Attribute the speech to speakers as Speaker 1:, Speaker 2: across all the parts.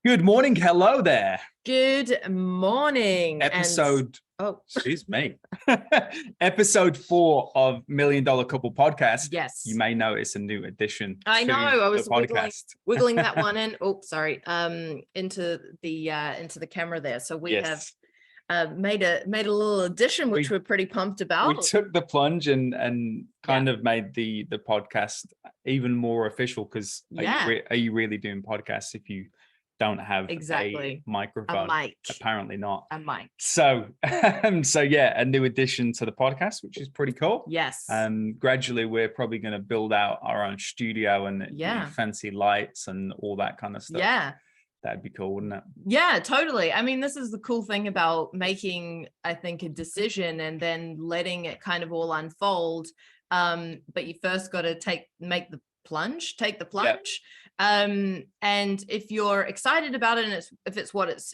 Speaker 1: Good morning. Hello there.
Speaker 2: Good morning.
Speaker 1: Excuse me. Episode 4 of $1 Million Couple Podcast.
Speaker 2: Yes.
Speaker 1: You may notice a new addition.
Speaker 2: I know. I was
Speaker 1: the podcast.
Speaker 2: wiggling that one in. Oh, sorry. Into the camera there. So we have made a little addition, which we're pretty pumped about.
Speaker 1: We took the plunge and kind of made the podcast even more official because are you really doing podcasts if you don't have a microphone?
Speaker 2: A mic.
Speaker 1: Apparently not.
Speaker 2: A mic.
Speaker 1: So a new addition to the podcast, which is pretty cool.
Speaker 2: Yes.
Speaker 1: Gradually we're probably going to build out our own studio and fancy lights and all that kind of stuff.
Speaker 2: Yeah.
Speaker 1: That'd be cool, wouldn't it?
Speaker 2: Yeah, totally. I mean, this is the cool thing about making, I think, a decision and then letting it kind of all unfold. But you first got to take the plunge. Yep. And if you're excited about it and if it's what it's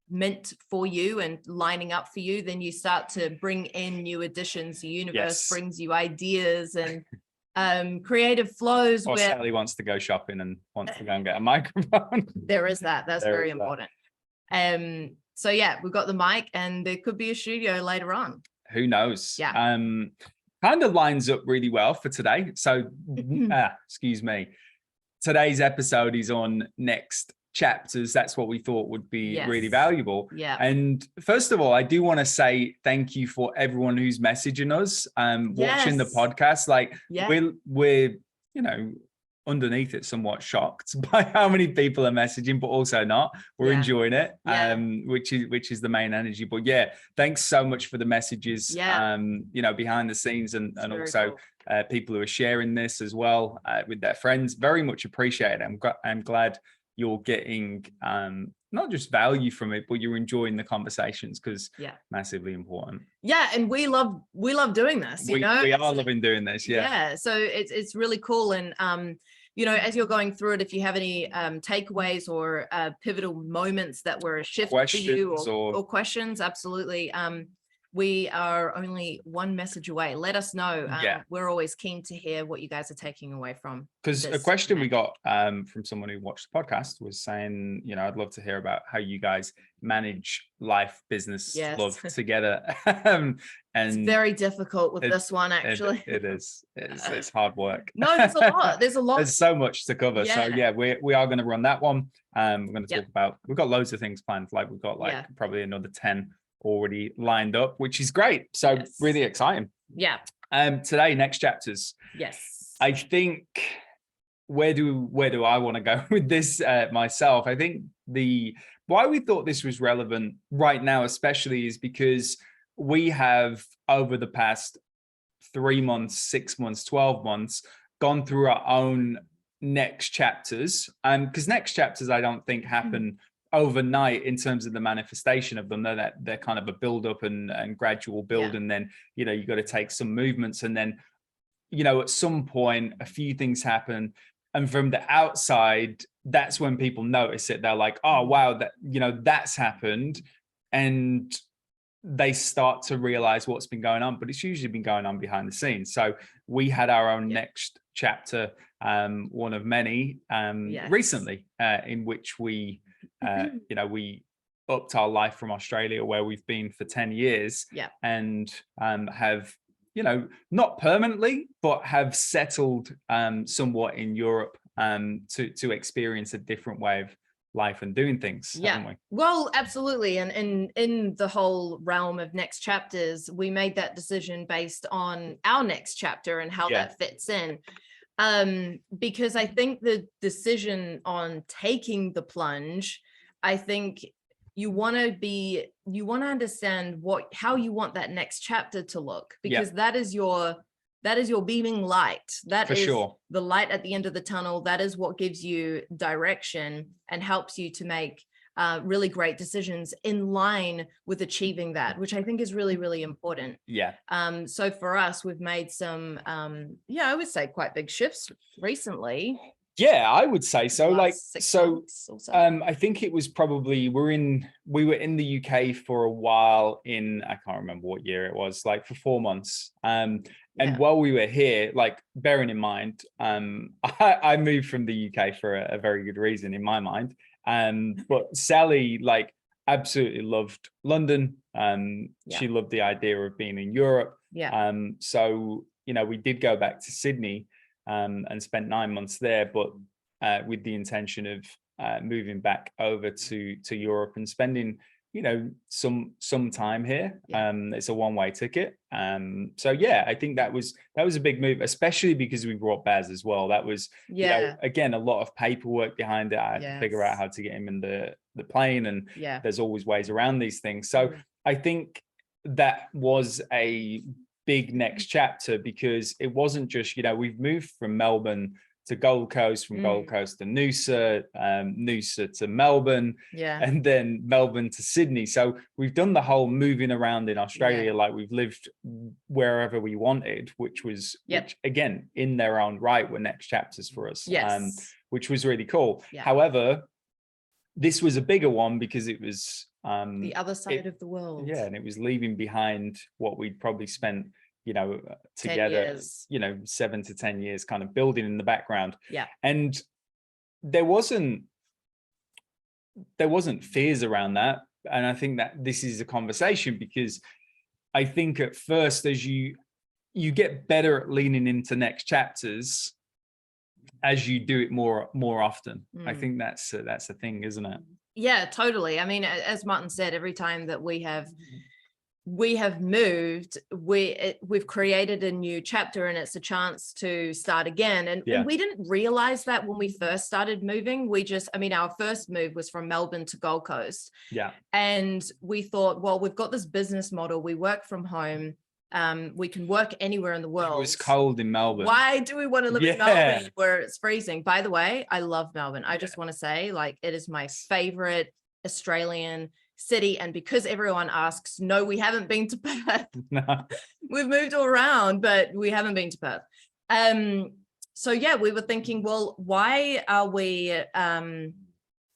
Speaker 2: meant for you and lining up for you, then you start to bring in new additions. The universe brings you ideas and creative flows.
Speaker 1: Or
Speaker 2: where
Speaker 1: Sally wants to go shopping and wants to go and get a microphone.
Speaker 2: There is that. That's very important. So yeah, we've got the mic and there could be a studio later on.
Speaker 1: Who knows?
Speaker 2: Yeah.
Speaker 1: Kind of lines up really well for today. So, excuse me. Today's episode is on next chapters. That's what we thought would be really valuable.
Speaker 2: Yeah.
Speaker 1: And first of all, I do want to say thank you for everyone who's messaging us, watching the podcast. Like we're, underneath it, somewhat shocked by how many people are messaging, but also not. We're enjoying it, which is the main energy. But thanks so much for the messages, behind the scenes and also cool. People who are sharing this as well with their friends. Very much appreciate it. I'm glad you're getting not just value from it, but you're enjoying the conversations because massively important.
Speaker 2: Yeah, and we love doing this.
Speaker 1: We are loving doing this.
Speaker 2: Yeah. So it's really cool. And as you're going through it, if you have any takeaways or pivotal moments that were a shift for you or questions, absolutely. We are only one message away. Let us know. We're always keen to hear what you guys are taking away from.
Speaker 1: Because a question we got from someone who watched the podcast was saying, I'd love to hear about how you guys manage life, business, love together. And
Speaker 2: it's very difficult with this one, actually.
Speaker 1: It is. It's hard work.
Speaker 2: No, there's a lot. There's
Speaker 1: so much to cover. So we are going to run that one. We're going to talk about. We've got loads of things planned. Like we've got probably another 10 already lined up, which is great. So really exciting.
Speaker 2: Yeah.
Speaker 1: Today, next chapters.
Speaker 2: Yes.
Speaker 1: I think where do I want to go with this myself? I think why we thought this was relevant right now, especially, is because we have over the past 3 months, 6 months, 12 months gone through our own next chapters. Because next chapters, I don't think happen overnight in terms of the manifestation of them. They're kind of a build up and gradual build, and then you got to take some movements, and then at some point a few things happen, and from the outside that's when people notice it. They're like, oh wow, that that's happened, and they start to realize what's been going on, but it's usually been going on behind the scenes. So we had our own next chapter, one of many recently, in which we we upped our life from Australia, where we've been for 10 years, and have, not permanently, but have settled somewhat in Europe to experience a different way of life and doing things, haven't we?
Speaker 2: Well, absolutely. And in the whole realm of next chapters, we made that decision based on our next chapter and how that fits in. Because I think the decision on taking the plunge, I think you want to understand how you want that next chapter to look, because that is your beaming light. That is the light at the end of the tunnel. That is what gives you direction and helps you to make really great decisions in line with achieving that, which I think is really, really important. So for us, we've made some, I would say quite big shifts recently.
Speaker 1: I would say so. I think it was probably, we were in the UK for a while I can't remember what year it was, like for 4 months. And while we were here, like bearing in mind, I moved from the UK for a very good reason in my mind. But Sally like absolutely loved London. She loved the idea of being in Europe. So, you know, we did go back to Sydney and spent 9 months there, but with the intention of moving back over to Europe and spending, you know, some time here. It's a one-way ticket. So yeah, I think that was a big move, especially because we brought Baz as well. That was, you know, again, a lot of paperwork behind it. I had to figure out how to get him in the plane, and there's always ways around these things. So I think that was a big next chapter, because it wasn't just, you know, we've moved from Melbourne to Gold Coast, from Gold Coast to Noosa, Noosa to Melbourne, and then Melbourne to Sydney. So we've done the whole moving around in Australia, like we've lived wherever we wanted, which was, which again, in their own right, were next chapters for us, which was really cool. However, this was a bigger one because it was
Speaker 2: the other side of the world.
Speaker 1: And it was leaving behind what we'd probably spent, you know, together, you know, 7 to 10 years kind of building in the background. And there wasn't fears around that. And I think that this is a conversation, because I think at first, as you get better at leaning into next chapters as you do it more often. I think that's a thing, isn't it?
Speaker 2: Yeah, totally. I mean, as Martin said, every time that we have moved, we've created a new chapter, and it's a chance to start again. And we didn't realize that when we first started moving. I mean, our first move was from Melbourne to Gold Coast. And we thought, well, we've got this business model. We work from home. We can work anywhere in the world.
Speaker 1: It was cold in Melbourne.
Speaker 2: Why do we want to live in Melbourne where it's freezing? By the way, I love Melbourne. I just want to say, like, it is my favorite Australian city. And because everyone asks, no, we haven't been to Perth. We've moved all around, but we haven't been to Perth. So yeah, we were thinking, well, why are we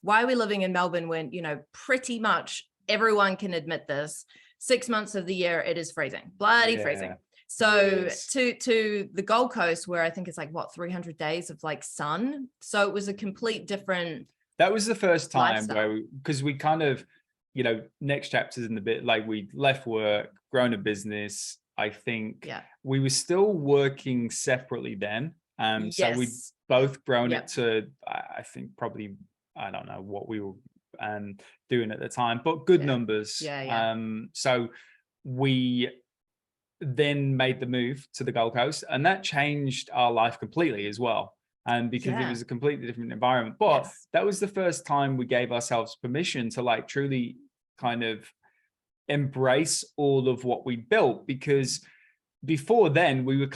Speaker 2: living in Melbourne when, you know, pretty much everyone can admit this, 6 months of the year it is freezing, bloody freezing. So to the Gold Coast, where I think it's like, what, 300 days of like sun. So it was a complete different.
Speaker 1: That was the first time lifestyle. Because we kind of, you know, next chapters in the bit, like we left work, grown a business. I think we were still working separately then. So we both grown it to, I think probably, I don't know what we were doing at the time, but good numbers. So we then made the move to the Gold Coast, and that changed our life completely as well. And because it was a completely different environment, but that was the first time we gave ourselves permission to like truly kind of embrace all of what we built, because before then we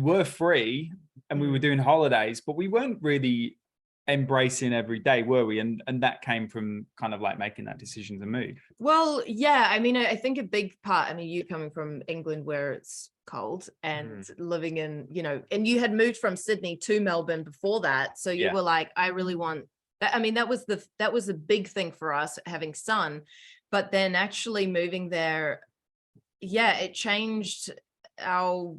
Speaker 1: were free and we were doing holidays, but we weren't really embracing every day, were we? And that came from kind of like making that decision to move.
Speaker 2: Well, yeah, I mean, I think a big part, I mean, you coming from England where it's cold and living in, you know, and you had moved from Sydney to Melbourne before that. So you were like, I really want that. I mean, that was a big thing for us, having sun, but then actually moving there, it changed our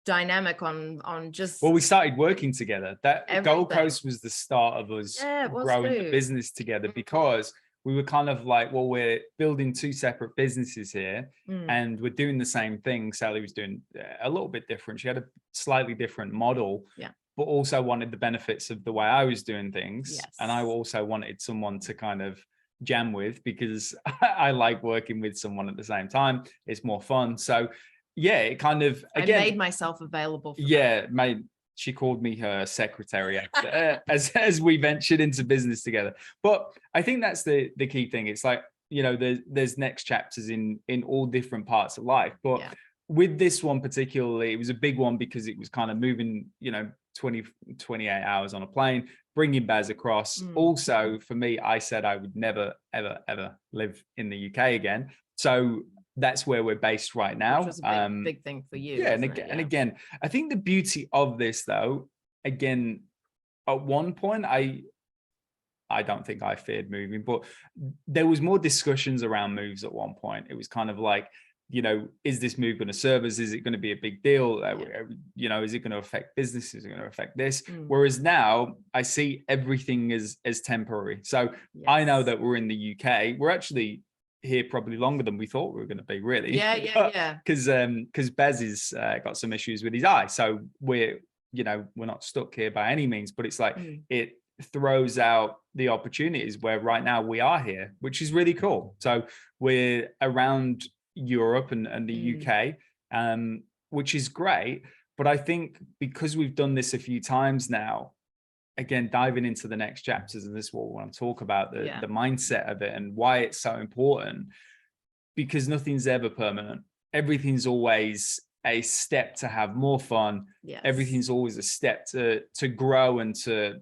Speaker 2: dynamic on just,
Speaker 1: well, we started working together. That everything. Gold Coast was the start of us growing the business together, because we were kind of like, well, we're building two separate businesses here and we're doing the same thing. Sally was doing a little bit different. She had a slightly different model, but also wanted the benefits of the way I was doing things. And I also wanted someone to kind of jam with, because I like working with someone at the same time. It's more fun. So yeah, it kind of, again,
Speaker 2: I made myself available for that.
Speaker 1: She called me her secretary as we ventured into business together. But I think that's the key thing. It's like, you know, there's next chapters in all different parts of life. But with this one particularly, it was a big one because it was kind of moving, you know, 28 hours on a plane, bringing Baz across. Also, for me, I said I would never, ever, ever live in the UK again. So that's where we're based right now.
Speaker 2: Which was a big thing for you.
Speaker 1: And again, I think the beauty of this, though, again, at one point, I don't think I feared moving, but there was more discussions around moves at one point. It was kind of like, you know, is this move going to serve us? Is it going to be a big deal? You know, is it going to affect business? Is it going to affect this? Whereas now I see everything as temporary. So I know that we're in the UK. We're actually here probably longer than we thought we were going to be, really.
Speaker 2: Yeah.
Speaker 1: Because Bez has got some issues with his eye. So we're not stuck here by any means, but it's like it throws out the opportunities where right now we are here, which is really cool. So we're around Europe and the UK, which is great. But I think because we've done this a few times now, again, diving into the next chapters, and this is what we want to talk about, the mindset of it and why it's so important, because nothing's ever permanent. Everything's always a step to have more fun. Everything's always a step to grow and to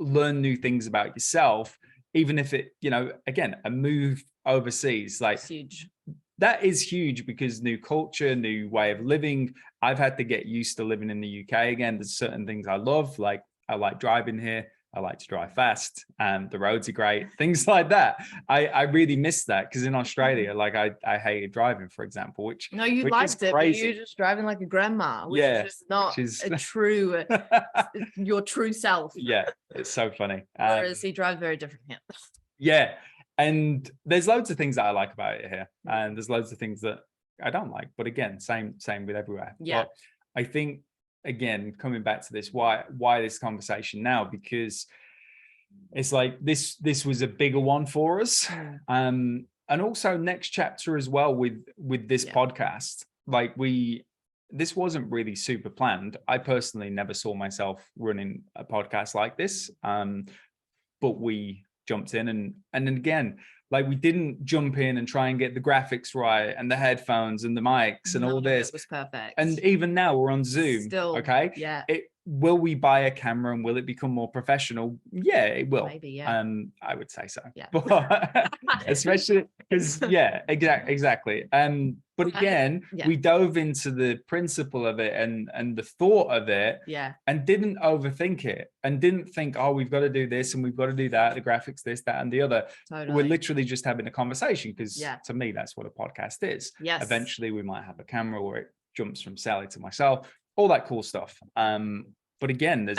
Speaker 1: learn new things about yourself, even if it, you know, again, a move overseas, like,
Speaker 2: it's huge.
Speaker 1: That is huge, because new culture, new way of living. I've had to get used to living in the UK again. There's certain things I love, like I like driving here. I like to drive fast, and the roads are great, things like that. I really miss that, because in Australia, like I hated driving, for example, which
Speaker 2: you
Speaker 1: which
Speaker 2: liked it, but you're
Speaker 1: crazy.
Speaker 2: just driving like a grandma, which is just not a true your true self.
Speaker 1: Yeah, it's so funny.
Speaker 2: Whereas he drives very different here.
Speaker 1: Yeah, and there's loads of things that I like about it here, and there's loads of things that I don't like. But again, same with everywhere.
Speaker 2: Yeah.
Speaker 1: But I think, again, coming back to this, why this conversation now? Because it's like this was a bigger one for us, and also next chapter as well with this podcast. Like this wasn't really super planned. I personally never saw myself running a podcast like this, but we jumped in, and then again, like, we didn't jump in and try and get the graphics right and the headphones and the mics and all this.
Speaker 2: It was perfect.
Speaker 1: And even now we're on Zoom.
Speaker 2: Still,
Speaker 1: okay.
Speaker 2: Yeah.
Speaker 1: Will we buy a camera and will it become more professional? Yeah, it will.
Speaker 2: Maybe, yeah.
Speaker 1: I would say so.
Speaker 2: Yeah.
Speaker 1: But especially because, exactly. But again, we dove into the principle of it and the thought of it, and didn't overthink it, and didn't think, oh, we've got to do this and we've got to do that, the graphics, this, that, and the other.
Speaker 2: Totally.
Speaker 1: We're literally just having a conversation, because to me, that's what a podcast is.
Speaker 2: Yes.
Speaker 1: Eventually, we might have a camera where it jumps from Sally to myself, all that cool stuff. But again, there's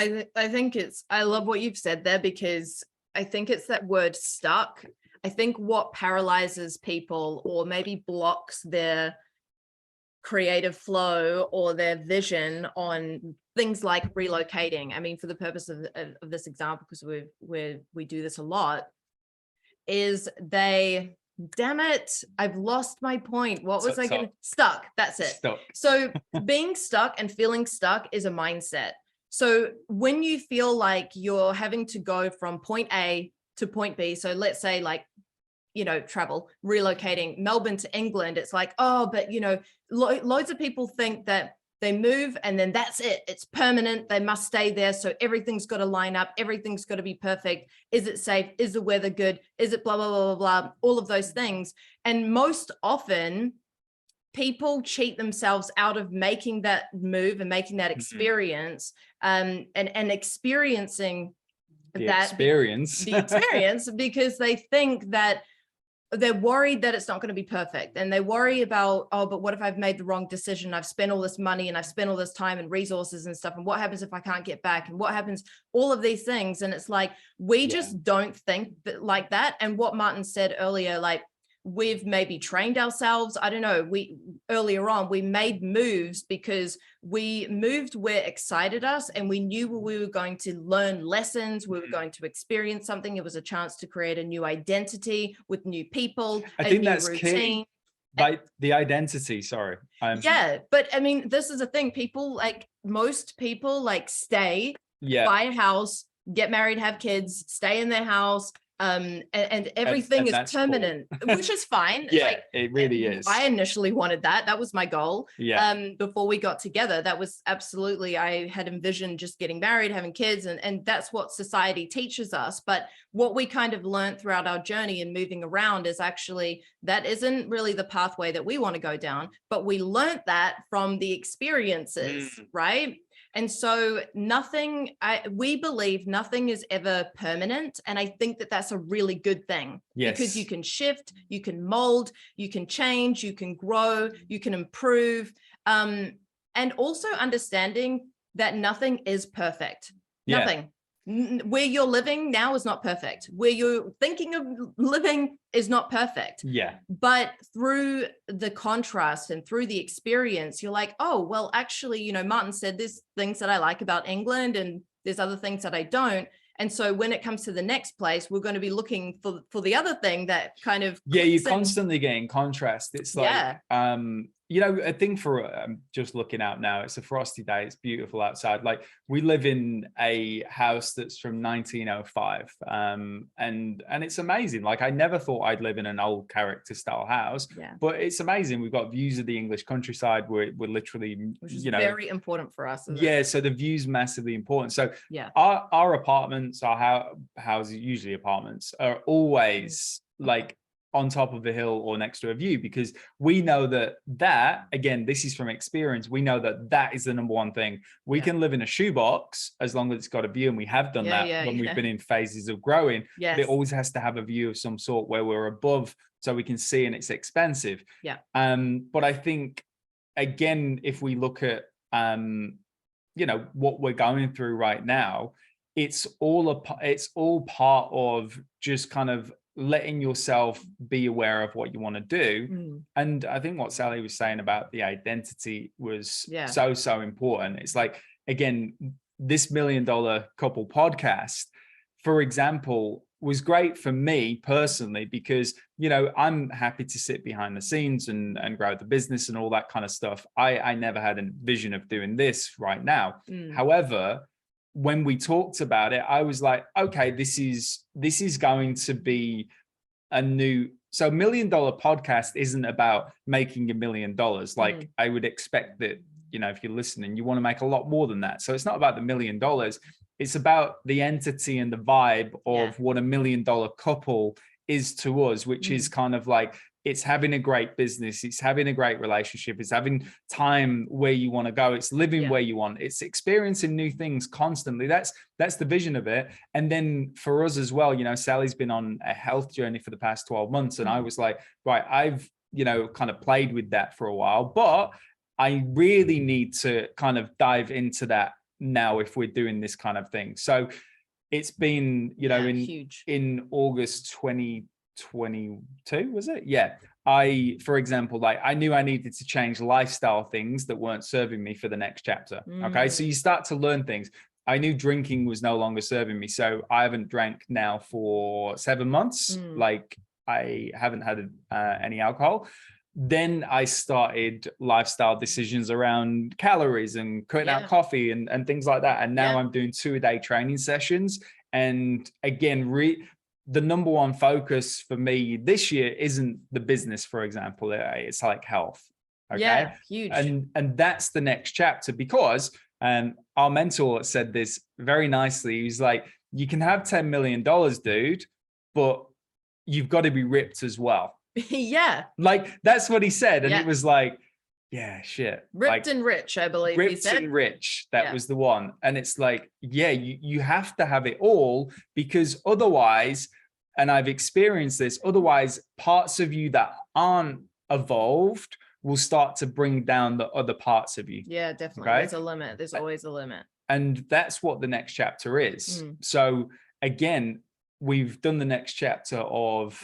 Speaker 2: I love what you've said there, because I think it's that word stuck. I think what paralyzes people, or maybe blocks their creative flow or their vision on things like relocating. I mean, for the purpose of this example, because we do this a lot, is damn it, I've lost my point. What was I going to? Stuck. That's it.
Speaker 1: Stuck.
Speaker 2: So being stuck and feeling stuck is a mindset. So when you feel like you're having to go from point A to point B, so let's say, like, you know, travel, relocating Melbourne to England, it's like, oh, but, you know, loads of people think that they move and then that's it. It's permanent. They must stay there. So everything's got to line up. Everything's got to be perfect. Is it safe? Is the weather good? Is it blah, blah, blah, blah, blah, all of those things. And most often people cheat themselves out of making that move and making that experience, and experiencing
Speaker 1: the experience,
Speaker 2: because they think that they're worried that it's not going to be perfect, and they worry about, oh, but what if I've made the wrong decision? I've spent all this money and I've spent all this time and resources and stuff, and what happens if I can't get back, and what happens, all of these things. And it's like, we just don't think that, like that. And what Martin said earlier, like, we've maybe trained ourselves. I don't know. Earlier on, we made moves because we moved where excited us, and we knew we were going to learn lessons. We were going to experience something. It was a chance to create a new identity with new people.
Speaker 1: I think that's key. Like the identity. Sorry.
Speaker 2: But I mean, this is a thing. People, like, most people, like, stay, buy a house, get married, have kids, stay in their house. And everything is permanent, cool. Which is fine.
Speaker 1: Like, it really is.
Speaker 2: I initially wanted that. That was my goal.
Speaker 1: Yeah.
Speaker 2: Before we got together, that was absolutely, I had envisioned just getting married, having kids, and that's what society teaches us. But what we kind of learned throughout our journey and moving around is actually that isn't really the pathway that we want to go down, but we learned that from the experiences, right? And so we believe nothing is ever permanent. And I think that that's a really good thing.
Speaker 1: Yes.
Speaker 2: Because you can shift, you can mold, you can change, you can grow, you can improve. And also understanding that nothing is perfect.
Speaker 1: Yeah.
Speaker 2: Nothing. Where you're living now is not perfect. Where you're thinking of living is not perfect.
Speaker 1: Yeah.
Speaker 2: But through the contrast and through the experience, you're like, oh, well, actually, you know, Martin said there's things that I like about England and there's other things that I don't. And so when it comes to the next place, we're going to be looking for the other thing that kind of.
Speaker 1: Yeah, you're constantly getting contrast. It's like, you know, a thing for, I'm just looking out now, it's a frosty day, it's beautiful outside. Like, we live in a house that's from 1905, and it's amazing. Like, I never thought I'd live in an old character style house, but it's amazing. We've got views of the English countryside. We're literally,
Speaker 2: which is,
Speaker 1: you know,
Speaker 2: very important for us.
Speaker 1: Yeah, so the view's massively important. So our apartments, our houses, usually apartments, are always like on top of a hill or next to a view, because we know that again, this is from experience, we know that is the number one thing. We can live in a shoebox as long as it's got a view, and we have done that when we've been in phases of growing. But it always has to have a view of some sort where we're above, so we can see, and it's expensive. But I think, again, if we look at you know, what we're going through right now, it's all part of just kind of letting yourself be aware of what you want to do. And I think what Sally was saying about the identity was so important. It's like, again, this $1 Million Couple podcast, for example, was great for me personally, because, you know, I'm happy to sit behind the scenes and grow the business and all that kind of stuff. I never had a vision of doing this right now. However, when we talked about it, I was like, okay, this is going to be a new. So $1 Million podcast isn't about making $1 million. Like, I would expect that, you know, if you're listening, you want to make a lot more than that. So it's not about the $1 million. It's about the entity and the vibe of what $1 Million Couple is to us, which is kind of like, it's having a great business, it's having a great relationship, it's having time where you want to go, it's living where you want, it's experiencing new things constantly. That's the vision of it. And then for us as well, you know, Sally's been on a health journey for the past 12 months. And I was like, right, I've, you know, kind of played with that for a while, but I really need to kind of dive into that now if we're doing this kind of thing. So it's been, you know, in August 2022, was it? Yeah. For example, like, I knew I needed to change lifestyle things that weren't serving me for the next chapter. Okay. So you start to learn things. I knew drinking was no longer serving me. So I haven't drank now for 7 months. Like, I haven't had any alcohol. Then I started lifestyle decisions around calories and cutting out coffee and things like that. And now I'm doing 2-a-day training sessions. And again, the number one focus for me this year isn't the business, for example. It's like health. Okay.
Speaker 2: Yeah, huge.
Speaker 1: And that's the next chapter, because our mentor said this very nicely. He's like, you can have $10 million, dude, but you've got to be ripped as well. Like, that's what he said. And it was like, yeah, shit.
Speaker 2: Ripped
Speaker 1: like,
Speaker 2: and rich, I believe he said.
Speaker 1: Ripped and rich. That was the one. And it's like, yeah, you have to have it all, because otherwise, and I've experienced this, otherwise parts of you that aren't evolved will start to bring down the other parts of you.
Speaker 2: Yeah, definitely. Okay? There's a limit. There's always a limit.
Speaker 1: And that's what the next chapter is. So again, we've done the next chapter of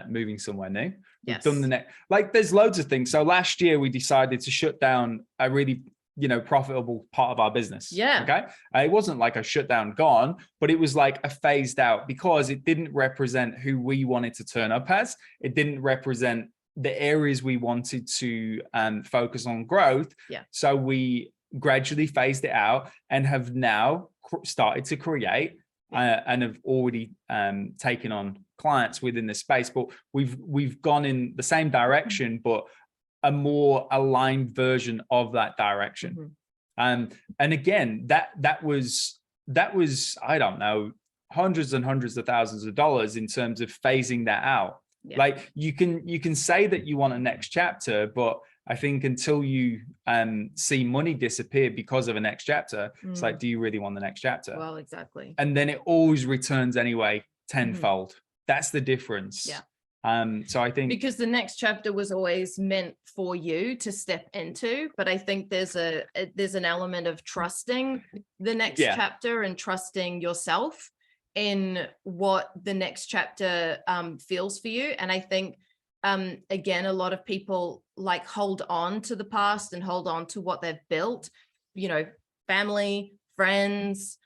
Speaker 1: moving somewhere new. We've done the next, like, there's loads of things. So last year we decided to shut down a really, you know, profitable part of our business. Okay. It wasn't like a shutdown gone, but it was like a phased out, because it didn't represent who we wanted to turn up as. It didn't represent the areas we wanted to focus on growth. So we gradually phased it out and have now started to create and have already taken on clients within the space. But we've gone in the same direction, but a more aligned version of that direction. And again, that was I don't know, hundreds and hundreds of thousands of dollars in terms of phasing that out. Like, you can say that you want a next chapter, but I think until you see money disappear because of a next chapter, it's like, do you really want the next chapter?
Speaker 2: Well, exactly.
Speaker 1: And then it always returns anyway, tenfold. That's the difference.
Speaker 2: Yeah.
Speaker 1: So I think,
Speaker 2: because the next chapter was always meant for you to step into, but I think there's an element of trusting the next chapter and trusting yourself in what the next chapter feels for you. And I think again, a lot of people like hold on to the past and hold on to what they've built, you know, family, friends,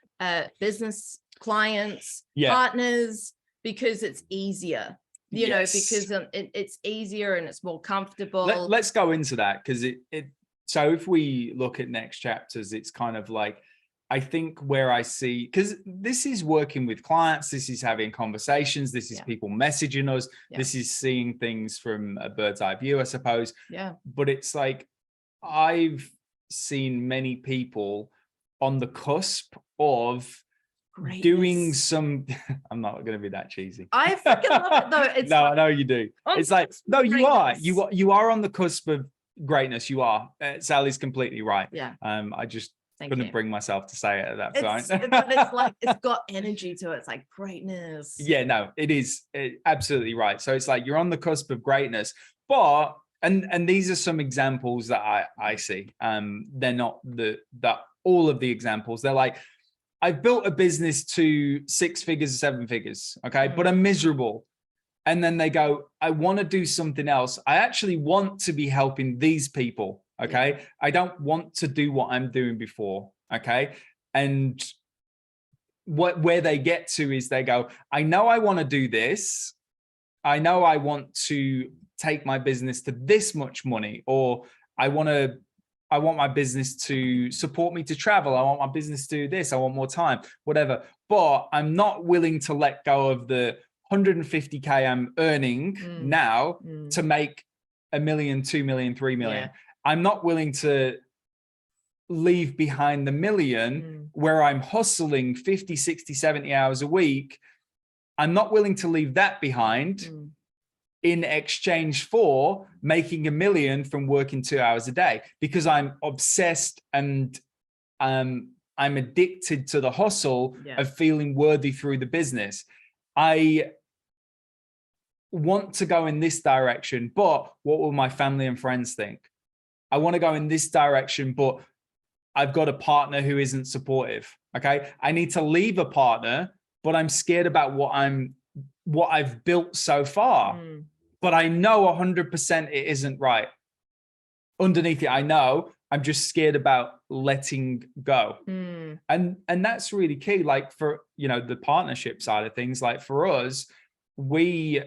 Speaker 2: business clients, partners, because it's easier. You know, because it's easier and it's more comfortable.
Speaker 1: Let's go into that, because so if we look at next chapters, it's kind of like, I think where I see, because this is working with clients, this is having conversations, this is people messaging us, this is seeing things from a bird's eye view, I suppose.
Speaker 2: Yeah.
Speaker 1: But it's like, I've seen many people on the cusp of doing some, I'm not going to be that cheesy.
Speaker 2: I freaking love it though. It's
Speaker 1: no, I know you do. It's like, no, you are on the cusp of greatness. You are. Sally's completely right.
Speaker 2: Yeah.
Speaker 1: I just couldn't bring myself to say it at that point.
Speaker 2: But it's like, it's got energy to it. It's like greatness.
Speaker 1: Yeah, no, it is absolutely right. So it's like, you're on the cusp of greatness, but, and these are some examples that I see. They're not all of the examples. They're like, I've built a business to 6 figures, 7 figures, okay, but I'm miserable. And then they go, I want to do something else. I actually want to be helping these people, okay? I don't want to do what I'm doing before, okay? And where they get to is they go, I know I want to do this. I know I want to take my business to this much money, or I want my business to support me to travel. I want my business to do this. I want more time, whatever. But I'm not willing to let go of the 150K I'm earning now to make $1 million, 2 million, 3 million. Yeah. I'm not willing to leave behind the million where I'm hustling 50, 60, 70 hours a week. I'm not willing to leave that behind in exchange for making $1 million from working 2 hours a day, because I'm obsessed and I'm addicted to the hustle of feeling worthy through the business. I want to go in this direction, but what will my family and friends think? I want to go in this direction, but I've got a partner who isn't supportive. Okay. I need to leave a partner, but I'm scared about what I've built so far. But I know 100% it isn't right. Underneath it, I know I'm just scared about letting go. And that's really key. Like for, you know, the partnership side of things, like for us, we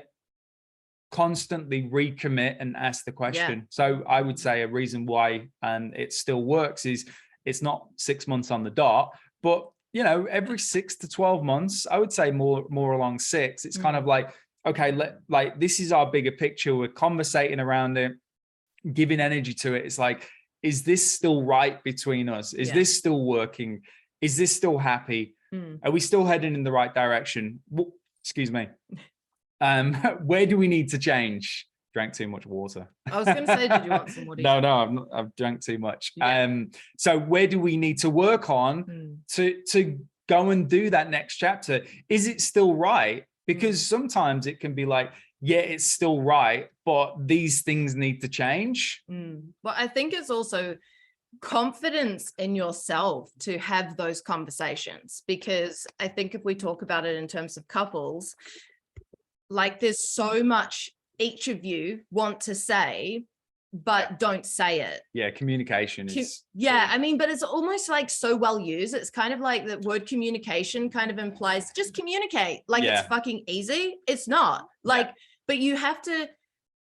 Speaker 1: constantly recommit and ask the question. So I would say a reason why it still works is it's not 6 months on the dot, but you know, every 6 to 12 months, I would say more along 6. It's kind of like, okay, like this is our bigger picture. We're conversating around it, giving energy to it. It's like, is this still right between us? Is this still working? Is this still happy? Are we still heading in the right direction? Excuse me. Where do we need to change? Drank too much water.
Speaker 2: I was going to say, did you want some water?
Speaker 1: No, I've drank too much. So where do we need to work on to go and do that next chapter? Is it still right? Because sometimes it can be like, yeah, it's still right, but these things need to change.
Speaker 2: But I think it's also confidence in yourself to have those conversations, because I think if we talk about it in terms of couples, like there's so much each of you want to say, but don't say it.
Speaker 1: Yeah, communication is.
Speaker 2: I mean, but it's almost like so well used. It's kind of like the word communication kind of implies just communicate. Like it's fucking easy. It's not like, but you have to,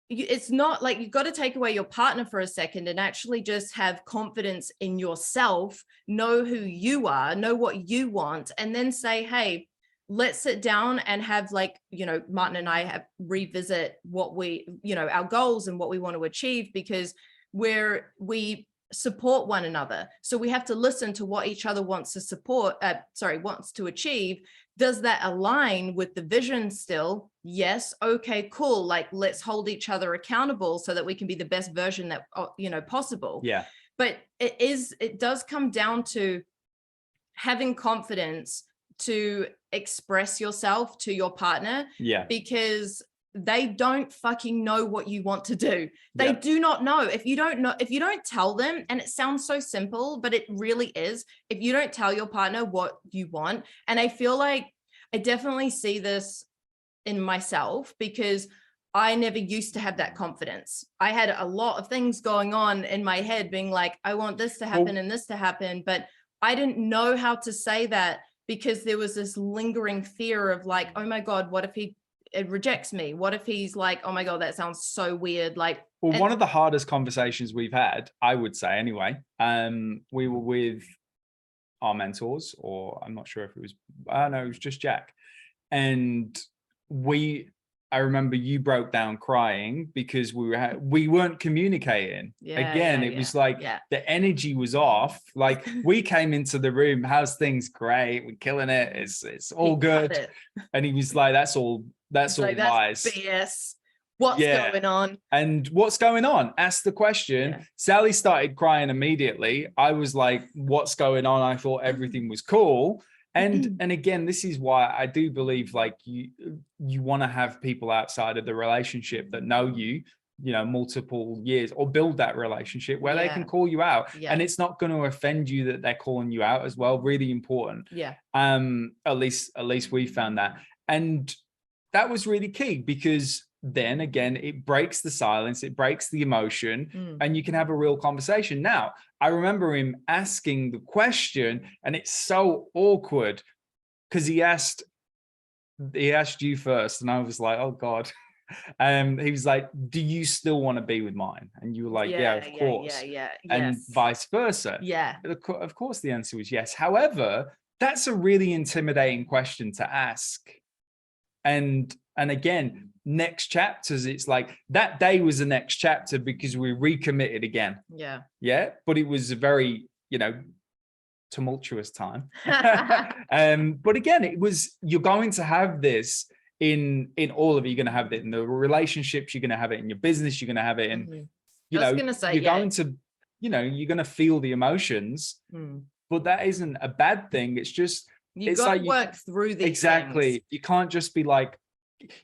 Speaker 2: it's not like you've got to take away your partner for a second and actually just have confidence in yourself, know who you are, know what you want, and then say, hey, let's sit down and have, like, you know, Martin and I have revisit what we, you know, our goals and what we want to achieve, because we support one another. So we have to listen to what each other wants to wants to achieve. Does that align with the vision still? Yes. Okay, cool. Like, let's hold each other accountable so that we can be the best version that, possible.
Speaker 1: Yeah.
Speaker 2: But it does come down to having confidence to express yourself to your partner.
Speaker 1: Yeah.
Speaker 2: Because they don't fucking know what you want to do. They do not know. If you don't tell them, and it sounds so simple, but it really is. If you don't tell your partner what you want, and I feel like I definitely see this in myself, because I never used to have that confidence. I had a lot of things going on in my head being like, I want this to happen and this to happen, but I didn't know how to say that, because there was this lingering fear of like, oh my God, what if it rejects me? What if he's like, oh my God, that sounds so weird. Like,
Speaker 1: well, one of the hardest conversations we've had, I would say anyway, we were with our mentors, or I'm not sure if it was, no, it was just Jack. And I remember you broke down crying because we weren't communicating. It was like the energy was off. Like, we came into the room, how's things? Great, we're killing it. It's all good. And he was like, that's all lies.
Speaker 2: BS. What's going on?
Speaker 1: And what's going on? Ask the question. Yeah. Sally started crying immediately. I was like, what's going on? I thought everything was cool. And again, this is why I do believe like you want to have people outside of the relationship that know you multiple years, or build that relationship where they can call you out, and it's not going to offend you that they're calling you out as well. Really important. At least we found that, and that was really key, because then again, it breaks the silence, it breaks the emotion, and you can have a real conversation. Now, I remember him asking the question, and it's so awkward because he asked you first, and I was like, oh God. He was like, do you still want to be with mine? And you were like, yeah, of course. And vice versa. Of course the answer was yes. However, that's a really intimidating question to ask. And again, next chapters, it's like that day was the next chapter because we recommitted again. But it was a very tumultuous time. But again, it was, you're going to have this in all of it. You're going to have it in the relationships, you're going to have it in your business, you're going to have it in you're going to feel the emotions, but that isn't a bad thing. It's just
Speaker 2: you've got to work through these things.
Speaker 1: You can't just be like,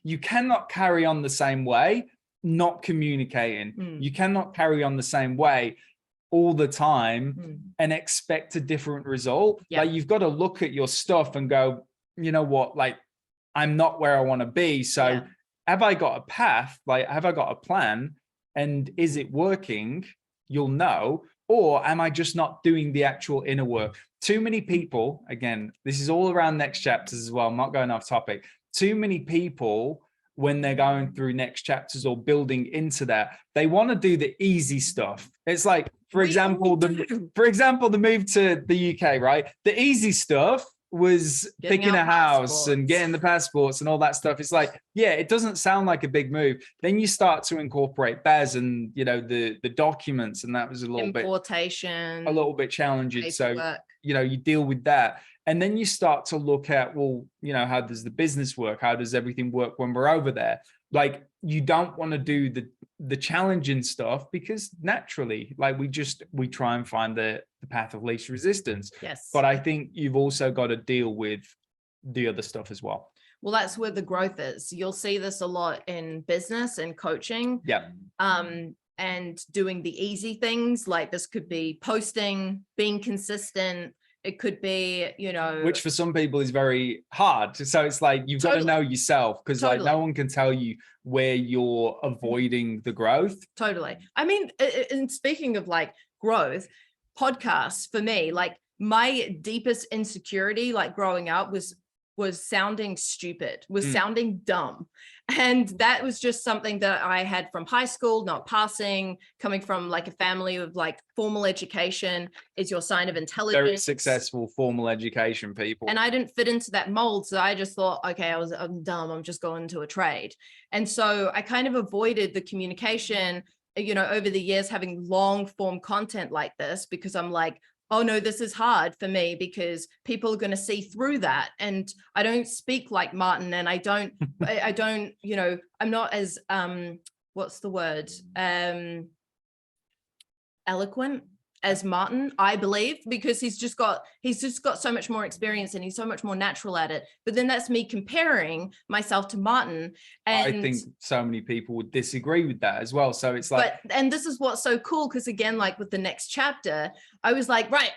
Speaker 1: you cannot carry on the same way not communicating. You cannot carry on the same way all the time and expect a different result. Like, you've got to look at your stuff and go, you know what, like, I'm not where I want to be. So have I got a path? Like, have I got a plan? And is it working? You'll know. Or am I just not doing the actual inner work? Too many people, again, this is all around next chapters as well, I'm not going off topic. Too many people, when they're going through next chapters or building into that, they want to do the easy stuff. It's like, for example, the move to the UK, right? The easy stuff was picking a house and getting the passports and all that stuff. It's like, yeah, it doesn't sound like a big move. Then you start to incorporate BAS and the documents, and that was a little bit challenging. Paperwork. So you deal with that, and then you start to look at, well, how does the business work? How does everything work when we're over there? Like, you don't want to do the challenging stuff, because naturally, like, we try and find the path of least resistance.
Speaker 2: Yes.
Speaker 1: But I think you've also got to deal with the other stuff as well.
Speaker 2: Well, that's where the growth is. You'll see this a lot in business and coaching. And doing the easy things, like this could be posting, being consistent. It could be,
Speaker 1: which for some people is very hard. So it's like, you've got to know yourself, because like no one can tell you where you're avoiding the growth.
Speaker 2: Totally. I mean, and speaking of like growth, podcasts for me, like my deepest insecurity, like growing up, was sounding stupid, sounding dumb. And that was just something that I had from high school, not passing, coming from like a family of like formal education is your sign of intelligence.
Speaker 1: Very successful formal education people.
Speaker 2: And I didn't fit into that mold. So I just thought, okay, I'm dumb. I'm just going into a trade. And so I kind of avoided the communication you know, over the years having long form content like this, because I'm like, oh no, this is hard for me because people are going to see through that. And I don't speak like Martin, and I don't, you know, I'm not as, what's the word? Eloquent as Martin, I believe, because he's just got so much more experience and he's so much more natural at it. But then that's me comparing myself to Martin. And
Speaker 1: I think so many people would disagree with that as well. So it's like,
Speaker 2: and this is what's so cool, because again, like with the next chapter, I was like, right,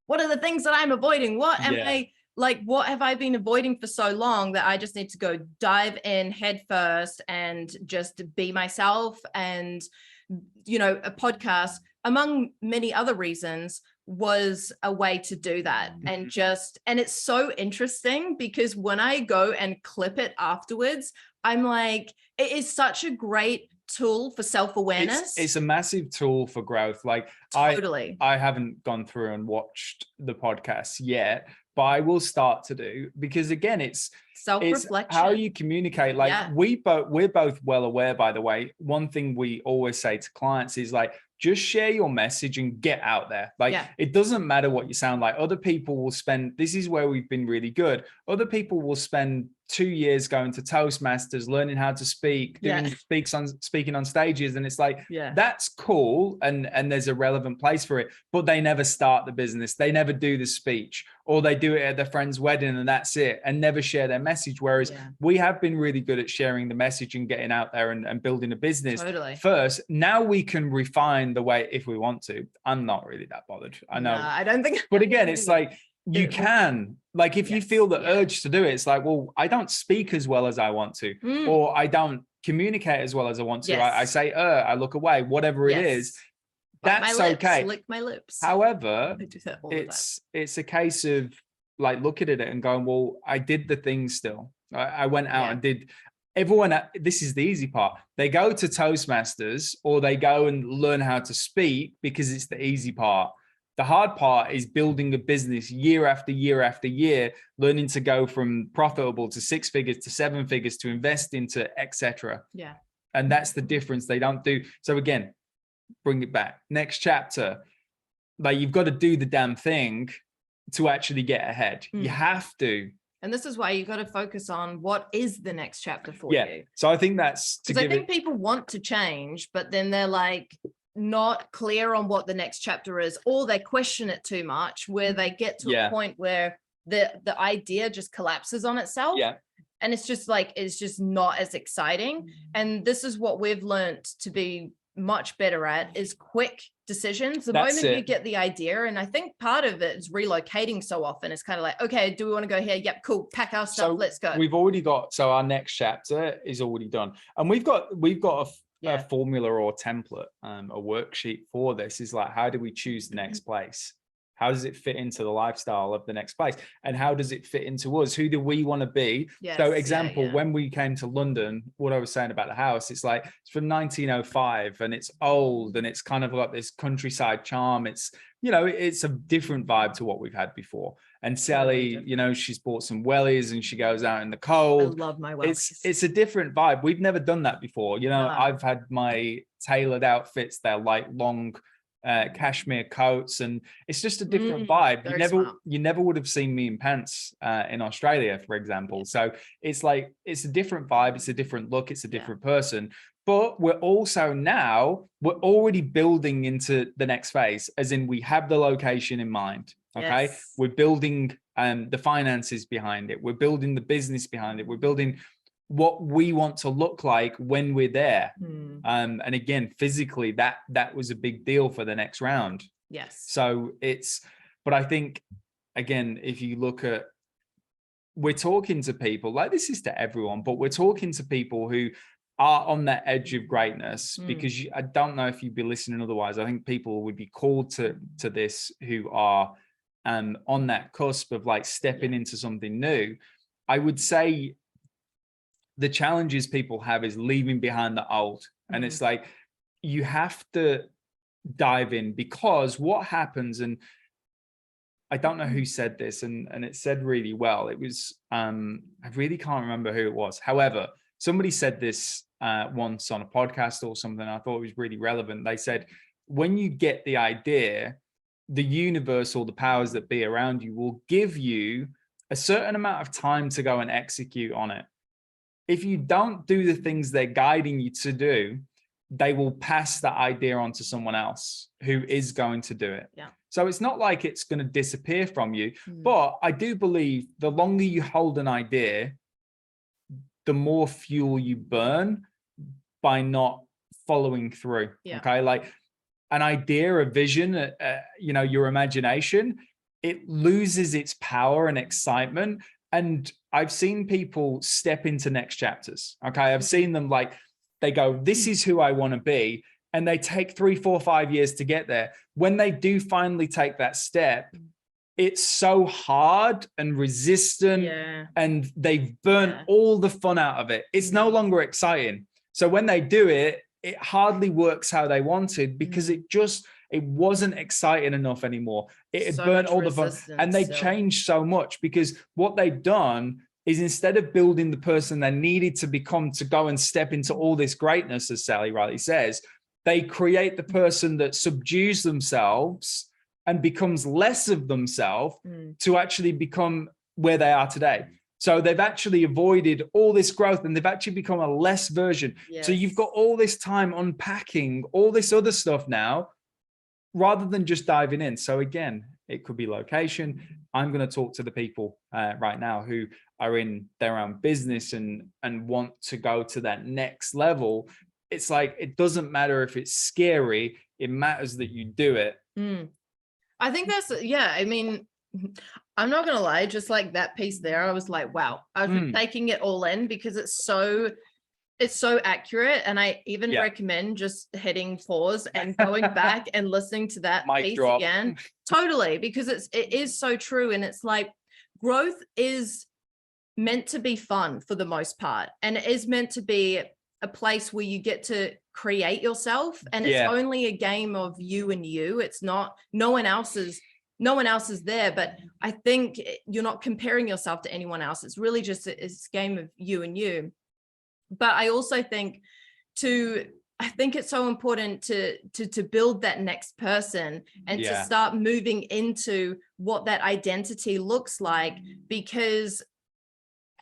Speaker 2: what are the things that I'm avoiding? What am I like, what have I been avoiding for so long that I just need to go dive in head first and just be myself? And, you know, a podcast, among many other reasons, was a way to do that. And it's so interesting because when I go and clip it afterwards, I'm like, it is such a great tool for self-awareness.
Speaker 1: It's a massive tool for growth. Like
Speaker 2: totally.
Speaker 1: I haven't gone through and watched the podcast yet, but I will start to do, because again, it's
Speaker 2: self-reflection,
Speaker 1: how you communicate. Like we're both well aware, by the way, one thing we always say to clients is like, just share your message and get out there. Like it doesn't matter what you sound like. Other people will spend, this is where we've been really good. Other people will spend 2 years going to Toastmasters, learning how to speak, speaking on stages. And it's like, that's cool. And there's a relevant place for it, but they never start the business. They never do the speech, or they do it at their friend's wedding and that's it, and never share their message. Whereas we have been really good at sharing the message and getting out there and building a business first. Now we can refine the way if we want to. I'm not really that bothered. I know.
Speaker 2: I don't think.
Speaker 1: But again, it's like, you can, like, if you feel the urge to do it, it's like, well, I don't speak as well as I want to, or I don't communicate as well as I want to. I say, I look away, whatever it is. That's okay.
Speaker 2: Lick my lips.
Speaker 1: However, it's a case of like looking at it and going, well, I did the thing still. I went out and did. Everyone, this is the easy part. They go to Toastmasters or they go and learn how to speak because it's the easy part. The hard part is building a business year after year after year, learning to go from profitable to 6 figures to 7 figures to invest into, etc.
Speaker 2: Yeah.
Speaker 1: And that's the difference. They don't do. So again, bring it back. Next chapter, like you've got to do the damn thing to actually get ahead. You have to.
Speaker 2: And this is why you got to focus on what is the next chapter for you.
Speaker 1: So I think that's
Speaker 2: because I think people want to change, but then they're like not clear on what the next chapter is, or they question it too much, where they get to a point where the idea just collapses on itself. And it's just like, it's just not as exciting. And this is what we've learned to be much better at, is quick decisions. The moment you get the idea, and I think part of it is relocating so often. It's kind of like, okay, do we want to go here? Yep, cool, pack our stuff, let's go.
Speaker 1: We've already got, so our next chapter is already done, and we've got a formula or template, a worksheet for this. Is like, how do we choose the next place? How does it fit into the lifestyle of the next place? And how does it fit into us? Who do we want to be? So example, when we came to London, what I was saying about the house, it's like, it's from 1905 and it's old and it's kind of got this countryside charm. It's, you know, it's a different vibe to what we've had before. And Sally, you know, she's bought some wellies and she goes out in the cold.
Speaker 2: I love my wellies.
Speaker 1: It's a different vibe. We've never done that before. You know, I've had my tailored outfits. They're like long cashmere coats, and it's just a different vibe. You never would have seen me in pants in Australia, for example. So it's like, it's a different vibe, it's a different look, it's a different person. But we're also now, we're already building into the next phase, as in we have the location in mind. Okay, we're building the finances behind it, we're building the business behind it, we're building what we want to look like when we're there. And again, physically, that was a big deal for the next round. So but I think, again, if you look at, we're talking to people, like, this is to everyone, but we're talking to people who are on that edge of greatness, because I don't know if you'd be listening otherwise. I think people would be called to this who are on that cusp of like stepping into something new. I would say the challenges people have is leaving behind the old. And it's like, you have to dive in, because what happens, and I don't know who said this, and it said really well, it was, I really can't remember who it was. However, somebody said this once on a podcast or something. I thought it was really relevant. They said, when you get the idea, the universe or the powers that be around you will give you a certain amount of time to go and execute on it. If you don't do the things they're guiding you to do, they will pass that idea on to someone else who is going to do it.
Speaker 2: Yeah.
Speaker 1: So it's not like it's going to disappear from you. But I do believe the longer you hold an idea, the more fuel you burn by not following through.
Speaker 2: Yeah.
Speaker 1: Okay. Like an idea, a vision, your imagination, it loses its power and excitement. And I've seen people step into next chapters. Okay. I've seen them like, they go, this is who I want to be. And they take 3, 4, 5 years to get there. When they do finally take that step, it's so hard and resistant, and they've burnt all the fun out of it. It's no longer exciting. So when they do it, it hardly works how they wanted, because it wasn't exciting enough anymore. It had burnt all the fun, and they changed so much, because what they've done is, instead of building the person they needed to become to go and step into all this greatness, as Sally rightly says, they create the person that subdues themselves and becomes less of themselves to actually become where they are today. So they've actually avoided all this growth, and they've actually become a less version. So you've got all this time unpacking all this other stuff now, rather than just diving in. So again, it could be location. I'm going to talk to the people right now who are in their own business and want to go to that next level. It's like, it doesn't matter if it's scary. It matters that you do it.
Speaker 2: I think that's, I mean, I'm not going to lie, just like that piece there, I was like, wow, I was taking it all in, because it's so accurate. And I even recommend just hitting pause and going back and listening to that piece again. Totally, because it is so true. And it's like, growth is meant to be fun for the most part. And it is meant to be a place where you get to create yourself, and it's only a game of you and you. It's not, no one else is there. But I think you're not comparing yourself to anyone else. It's really just a game of you and you. But I also think I think it's so important to build that next person, and to start moving into what that identity looks like, because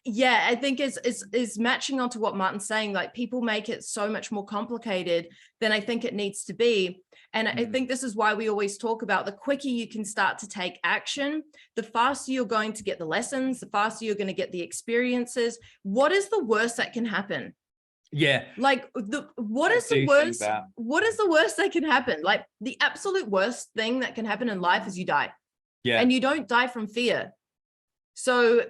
Speaker 2: I think is matching onto what Martin's saying. Like, people make it so much more complicated than I think it needs to be. And I think this is why we always talk about, the quicker you can start to take action, the faster you're going to get the lessons, the faster you're going to get the experiences. What is the worst that can happen? Like, what is the worst that can happen? Like, the absolute worst thing that can happen in life is you die. And you don't die from fear. So,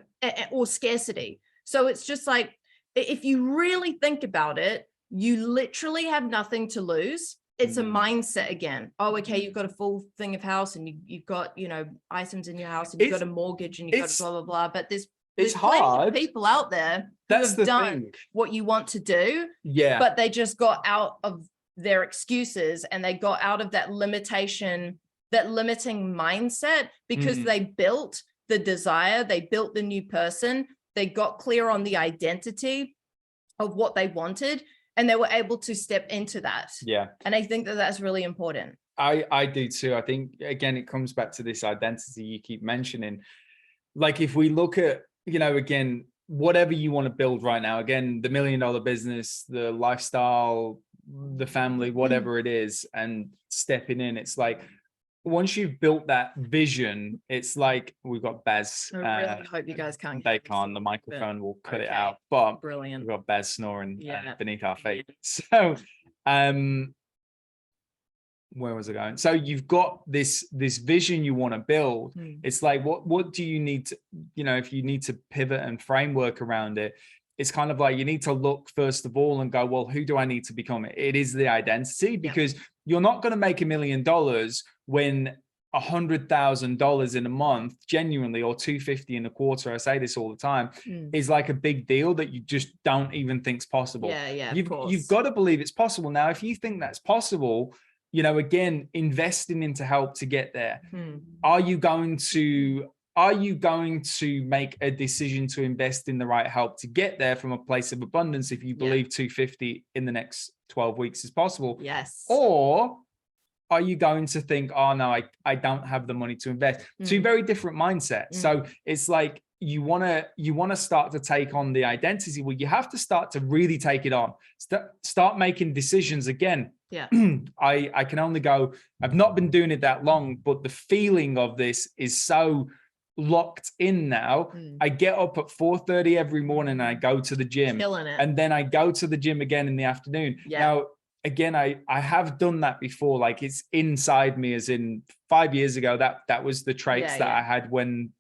Speaker 2: or scarcity. So it's just like, if you really think about it, you literally have nothing to lose. It's a mindset again. Oh, okay, you've got a full thing of house, and you've got, items in your house, and you've got a mortgage, and you've got blah, blah, blah. But there's plenty of people out there who have done what you want to do, but they just got out of their excuses, and they got out of that limiting mindset, because they built the desire, they built the new person, they got clear on the identity of what they wanted, and they were able to step into that. And I think that that's really important.
Speaker 1: I do too. I think, again, it comes back to this identity you keep mentioning. Like, if we look at, again, whatever you want to build right now, again, the $1 million business, the lifestyle, the family, whatever it is, and stepping in, it's like, once you've built that vision, it's like, we've got Baz.
Speaker 2: I really hope you guys can't.
Speaker 1: They can't. The microphone will cut it out. But
Speaker 2: brilliant.
Speaker 1: We've got Baz snoring beneath our feet. So, where was I going? So you've got this vision you want to build. It's like, what do you need to, if you need to pivot and framework around it, it's kind of like, you need to look first of all and go, well, who do I need to become? It is the identity, because you're not going to make $1 million when $100,000 in a month, genuinely, or $250 in a quarter, I say this all the time, is like a big deal that you just don't even think's possible. You've got to believe it's possible. Now, if you think that's possible, again, investing into help to get there. Are you going to are you going to make a decision to invest in the right help to get there from a place of abundance if you believe 250 in the next 12 weeks is possible?
Speaker 2: Yes.
Speaker 1: Or are you going to think, oh no, I don't have the money to invest? Two very different mindsets. So it's like you want to start to take on the identity. Well, you have to start to really take it on. Start making decisions again.
Speaker 2: Yeah.
Speaker 1: I can only go, I've not been doing it that long, but the feeling of this is so locked in now. I get up at 4:30 every morning and I go to the gym.
Speaker 2: Killing it.
Speaker 1: And then I go to the gym again in the afternoon. Now, again, I have done that before. Like it's inside me, as in 5 years ago, that was the traits that I had when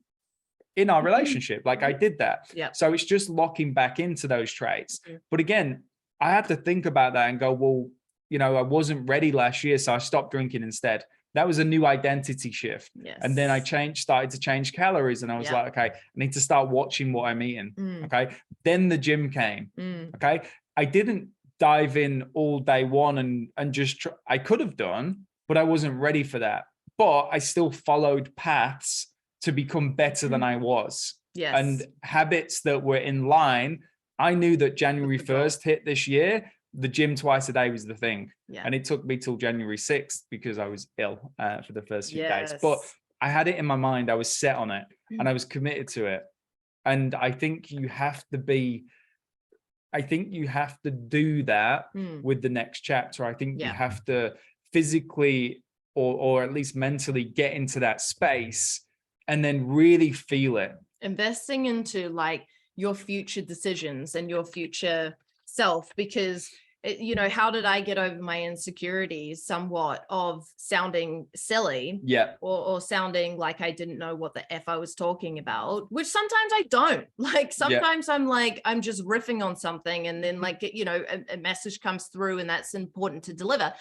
Speaker 1: in our relationship. Like I did that. So it's just locking back into those traits. But again, I had to think about that and go, well, you know, I wasn't ready last year, so I stopped drinking instead. That was a new identity shift. And then I started to change calories, and I was like, okay, I need to start watching what I'm eating. Okay. Then the gym came. Okay. I didn't dive in all day one and just I could have done, but I wasn't ready for that. But I still followed paths to become better than I was. And habits that were in line. I knew that January 1st hit this year, the gym twice a day was the thing. And it took me till January 6th because I was ill for the first few days. But I had it in my mind. I was set on it and I was committed to it. And I think you have to do that with the next chapter. I think you have to physically or at least mentally get into that space and then really feel it.
Speaker 2: Investing into like your future decisions and your future self, because you know, how did I get over my insecurities somewhat of sounding silly or sounding like I didn't know what the F I was talking about, which sometimes I don't. Like sometimes I'm like, I'm just riffing on something and then like, you know, a message comes through and that's important to deliver.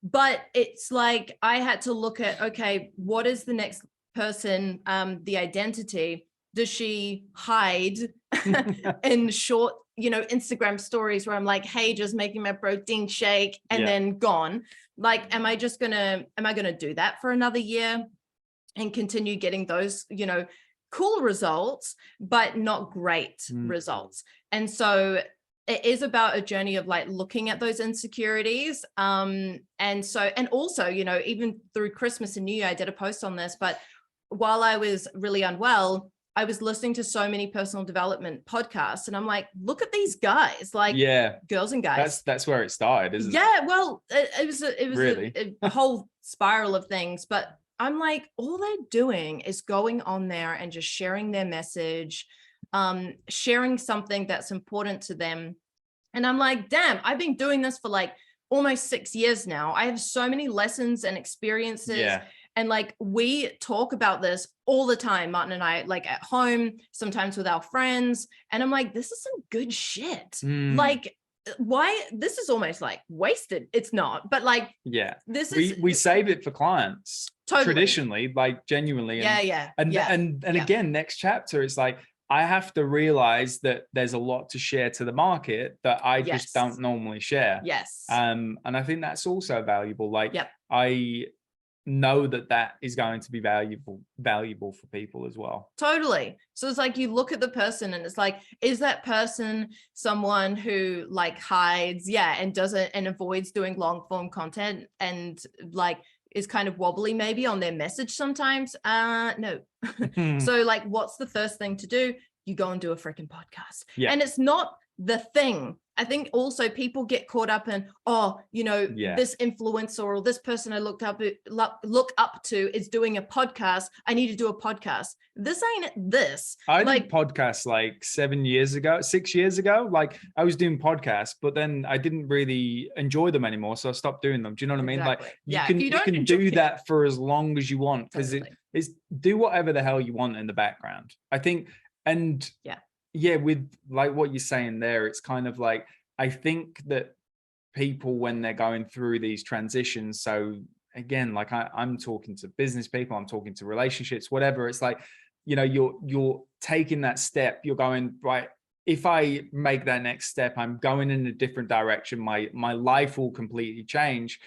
Speaker 2: But it's like, I had to look at, okay, what is the next person, the identity? Does she hide in short, you know, Instagram stories where I'm like, hey, just making my protein shake and then gone? Like, am I gonna do that for another year and continue getting those, you know, cool results, but not great results? And so it is about a journey of like looking at those insecurities. And also, you know, even through Christmas and New Year, I did a post on this, but while I was really unwell, I was listening to so many personal development podcasts and I'm like, look at these guys, like girls and guys.
Speaker 1: That's where it started, isn't it?
Speaker 2: Yeah, well, it was
Speaker 1: really
Speaker 2: a whole spiral of things, but I'm like, all they're doing is going on there and just sharing their message, sharing something that's important to them. And I'm like, damn, I've been doing this for like almost 6 years now. I have so many lessons and experiences. And like, we talk about this all the time, Martin and I, like at home, sometimes with our friends. And I'm like, this is some good shit. Like, why? This is almost like wasted. It's not, but like, this is,
Speaker 1: we save it for clients traditionally, like genuinely. And, and again, next chapter, it's like, I have to realize that there's a lot to share to the market that I just don't normally share. And I think that's also valuable. Like I know that is going to be valuable for people as well.
Speaker 2: Totally. So it's like, you look at the person and it's like, is that person someone who like hides and doesn't and avoids doing long form content and like is kind of wobbly maybe on their message sometimes? No. So like, what's the first thing to do? You go and do a freaking podcast. And it's not the thing. I think also people get caught up in, oh, you know, this influencer or this person I look up to is doing a podcast. I need to do a podcast. This ain't this.
Speaker 1: I did podcasts like 6 years ago. Like I was doing podcasts, but then I didn't really enjoy them anymore. So I stopped doing them. Do you know what I mean? Like you can do that for as long as you want, because it's do whatever the hell you want in the background, I think. And with like what you're saying there, it's kind of like, I think that people, when they're going through these transitions, so again, like I'm talking to business people, I'm talking to relationships, whatever, it's like, you know, you're taking that step, you're going, right, if I make that next step, I'm going in a different direction, my life will completely change.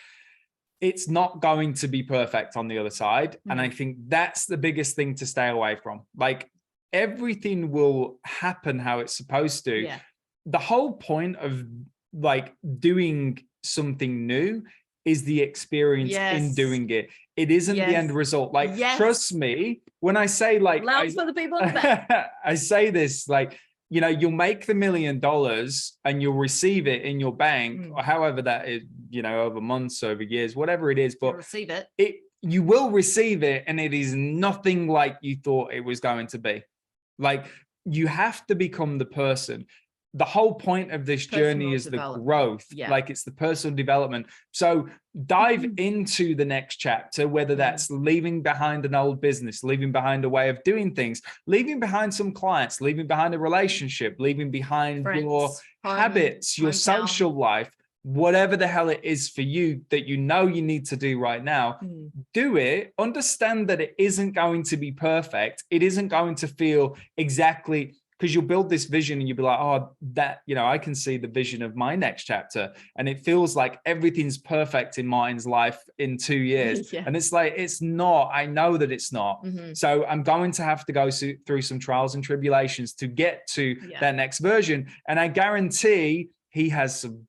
Speaker 1: it's not going to be perfect on the other side. And I think that's the biggest thing to stay away from. Like, everything will happen how it's supposed to.
Speaker 2: Yeah.
Speaker 1: The whole point of like doing something new is the experience in doing it. It isn't the end result. Like, trust me, when I say, like,
Speaker 2: loud for the people in the back.
Speaker 1: I say this, like, you know, you'll make the $1 million and you'll receive it in your bank, or however that is, you know, over months, over years, whatever it is, but
Speaker 2: you'll receive it.
Speaker 1: You will receive it, and it is nothing like you thought it was going to be. Like, you have to become the person. The whole point of this journey is the growth. Like, it's the personal development. So dive into the next chapter, whether that's leaving behind an old business, leaving behind a way of doing things, leaving behind some clients, leaving behind a relationship, leaving behind your habits, your social life, whatever the hell it is for you that you know you need to do right now. Do it. Understand that it isn't going to be perfect. It isn't going to feel exactly, because you'll build this vision and you'll be like, oh, that, you know, I can see the vision of my next chapter. And it feels like everything's perfect in mine's life in 2 years. And it's like, it's not. I know that it's not. So I'm going to have to go through some trials and tribulations to get to that next version. And I guarantee he has some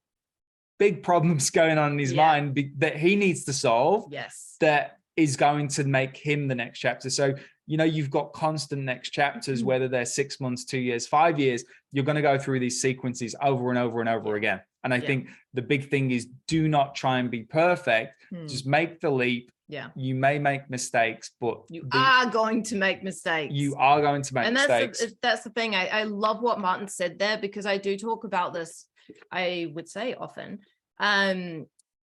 Speaker 1: big problems going on in his mind that he needs to solve. That is going to make him the next chapter. So, you know, you've got constant next chapters, whether they're 6 months, 2 years, 5 years, you're going to go through these sequences over and over and over again. And I think the big thing is, do not try and be perfect. Just make the leap. You may make mistakes, but
Speaker 2: you are going to make mistakes.
Speaker 1: You are going to make mistakes.
Speaker 2: That's the thing. I love what Martin said there, because I do talk about this, I would say often,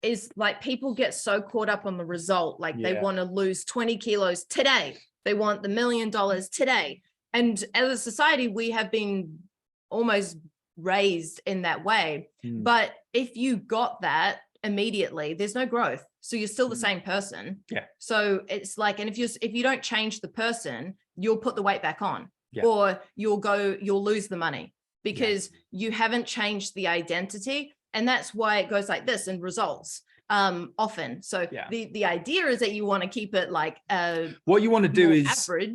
Speaker 2: is like, people get so caught up on the result. Like, they want to lose 20 kilos today. They want the $1 million today. And as a society, we have been almost raised in that way. But if you got that immediately, there's no growth. So you're still the same person. So it's like, and if you don't change the person, you'll put the weight back on, or you'll lose the money, because you haven't changed the identity. And that's why it goes like this in results. Often. So the idea is that you want to keep it like
Speaker 1: what you want to do is
Speaker 2: average.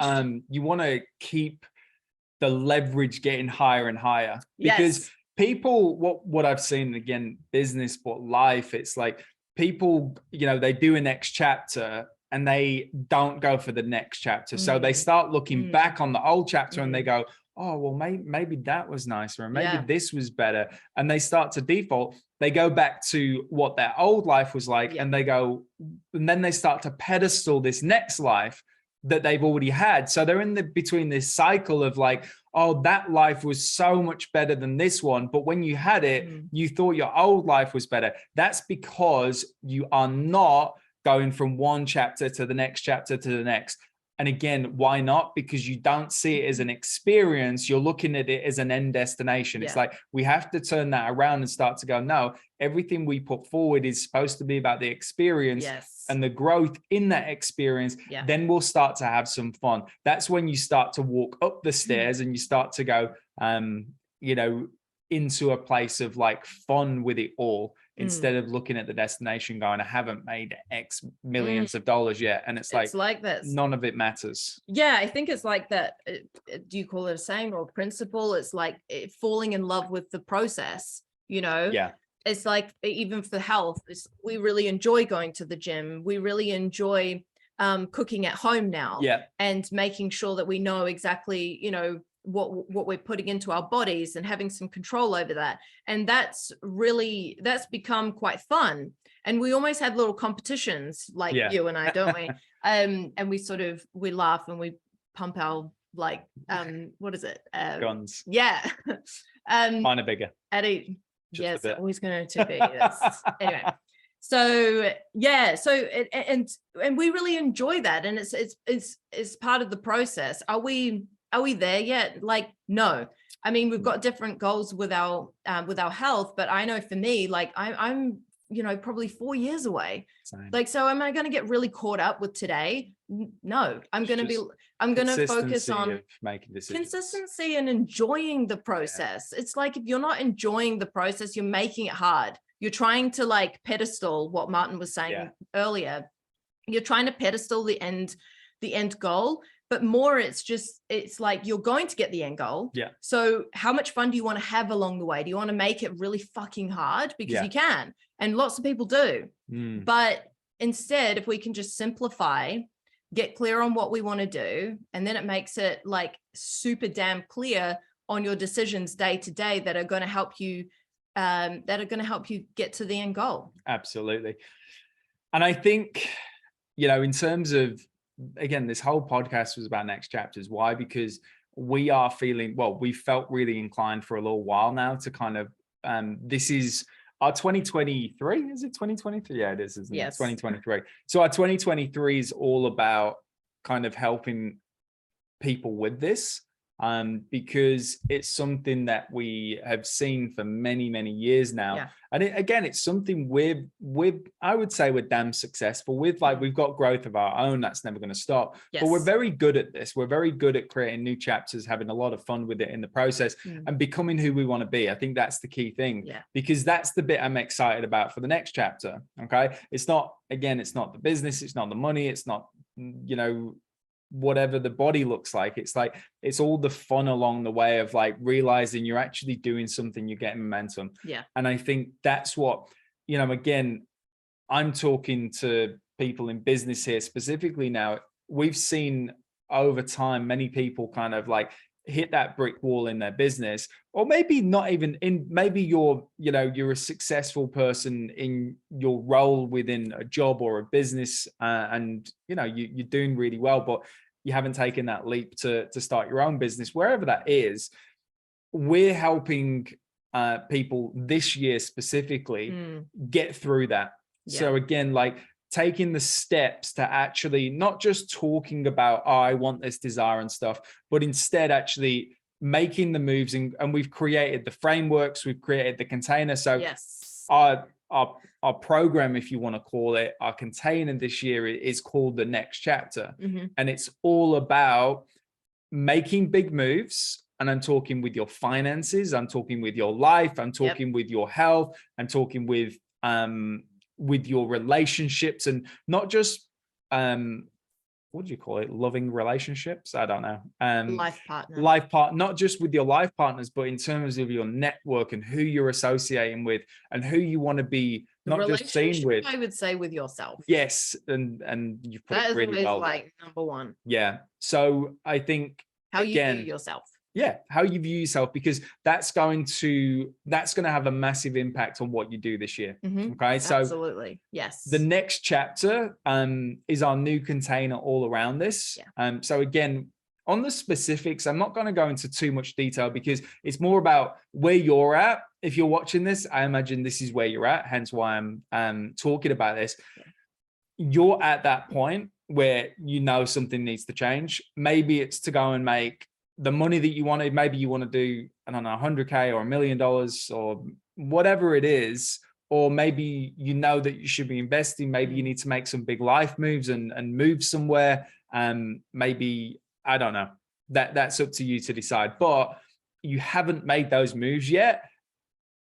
Speaker 1: You want to keep the leverage getting higher and higher, because people, what I've seen, again, business, but life, it's like people, you know, they do a next chapter and they don't go for the next chapter. So they start looking back on the old chapter and they go, oh, well, maybe that was nicer, or maybe this was better. And they start to default. They go back to what their old life was like, and they go, and then they start to pedestal this next life that they've already had. So they're in between this cycle of like, oh, that life was so much better than this one. But when you had it, you thought your old life was better. That's because you are not going from one chapter to the next chapter to the next. And again, why not? Because you don't see it as an experience. You're looking at it as an end destination. It's like, we have to turn that around and start to go, no, everything we put forward is supposed to be about the experience and the growth in that experience. Then we'll start to have some fun. That's when you start to walk up the stairs and you start to go, you know, into a place of like fun with it all, instead of looking at the destination going, I haven't made X millions of dollars yet. And it's like that. None of it matters.
Speaker 2: Yeah, I think it's like that. Do you call it a saying or a principle? It's like falling in love with the process, you know? It's like, even for health, we really enjoy going to the gym. We really enjoy cooking at home now, and making sure that we know exactly, you know, what we're putting into our bodies and having some control over that. And that's become quite fun. And we almost have little competitions like you and I, don't we? And we laugh and we pump our like, what is it?
Speaker 1: Guns.
Speaker 2: Yeah.
Speaker 1: Mine are bigger.
Speaker 2: Yes, always going to be. Yes. Anyway. So and we really enjoy that. And it's part of the process. Are we there yet? Like, no. I mean, we've got different goals with our health, but I know for me, like I'm, you know, probably 4 years away. Same. Like, so am I going to get really caught up with today? No, I'm going to focus on
Speaker 1: making decisions.
Speaker 2: Consistency and enjoying the process. It's like, if you're not enjoying the process, you're making it hard. you're trying to like pedestal what Martin was saying earlier. You're trying to pedestal the end goal, but more it's like you're going to get the end goal.
Speaker 1: Yeah.
Speaker 2: So how much fun do you want to have along the way? Do you want to make it really fucking hard? Because you can, and lots of people do. But instead, if we can just simplify, get clear on what we want to do, and then it makes it like super damn clear on your decisions day to day that are going to help you get to the end goal.
Speaker 1: Absolutely. And I think, in terms of, again, this whole podcast was about next chapters. Why? Because we are feeling, we felt really inclined for a little while now to kind of, this is our 2023. Is it 2023? Yeah, it is, isn't it? 2023. So our 2023 is all about kind of helping people with this, because it's something that we have seen for many, many years now. And it's something I would say we're damn successful with. Like, we've got growth of our own. That's never going to stop. But we're very good at this. We're very good at creating new chapters, having a lot of fun with it in the process, and becoming who we want to be. I think that's the key thing, because that's the bit I'm excited about for the next chapter. Okay. It's not the business. It's not the money. It's not, whatever the body looks like. It's like, it's all the fun along the way of like realizing you're actually doing something, you're getting momentum. And I think that's what, again, I'm talking to people in business here specifically now. We've seen over time many people kind of like hit that brick wall in their business, or maybe not even in, maybe you're a successful person in your role within a job or a business, and you're doing really well, but you haven't taken that leap to start your own business, wherever that is. We're helping people this year specifically get through that. So again, like taking the steps to actually not just talking about, oh, I want this desire and stuff, but instead actually making the moves. And we've created the frameworks, we've created the container. So our program, if you want to call it, our container this year is called The Next Chapter. And it's all about making big moves. And I'm talking with your finances, I'm talking with your life, I'm talking with your health, I'm talking with your relationships, and not just what do you call it, loving relationships, I don't know, life partner, not just with your life partners, but in terms of your network and who you're associating with and who you want to be, not just seen with.
Speaker 2: I would say with yourself.
Speaker 1: Yes. And you've put
Speaker 2: that
Speaker 1: it really well.
Speaker 2: Like number one.
Speaker 1: So I think
Speaker 2: how you view yourself.
Speaker 1: How you view yourself, because that's going to have a massive impact on what you do this year. Okay. So
Speaker 2: absolutely. Yes.
Speaker 1: The next chapter is our new container all around this. So again, on the specifics, I'm not going to go into too much detail, because it's more about where you're at. If you're watching this, I imagine this is where you're at, hence why I'm talking about this. You're at that point where something needs to change. Maybe it's to go and make the money that you wanted. Maybe you want to do, I don't know, $100K or $1 million or whatever it is. Or maybe that you should be investing. Maybe you need to make some big life moves and move somewhere. Maybe, I don't know, that's up to you to decide, but you haven't made those moves yet.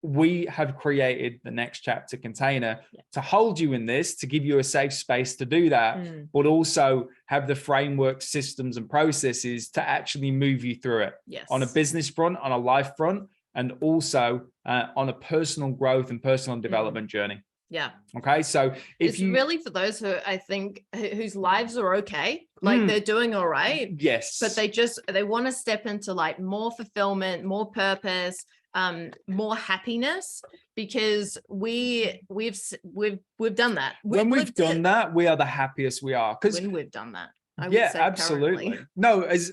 Speaker 1: We have created the Next Chapter container to hold you in this, to give you a safe space to do that, but also have the framework, systems, and processes to actually move you through it on a business front, on a life front, and also on a personal growth and personal development journey. Okay. So
Speaker 2: it's really for those who I think whose lives are okay, like they're doing all right.
Speaker 1: Yes.
Speaker 2: But they want to step into like more fulfillment, more purpose, more happiness, because we've done that.
Speaker 1: When we've done that, we are the happiest we are.
Speaker 2: When we've done that. I would say
Speaker 1: absolutely.
Speaker 2: Currently.
Speaker 1: No, as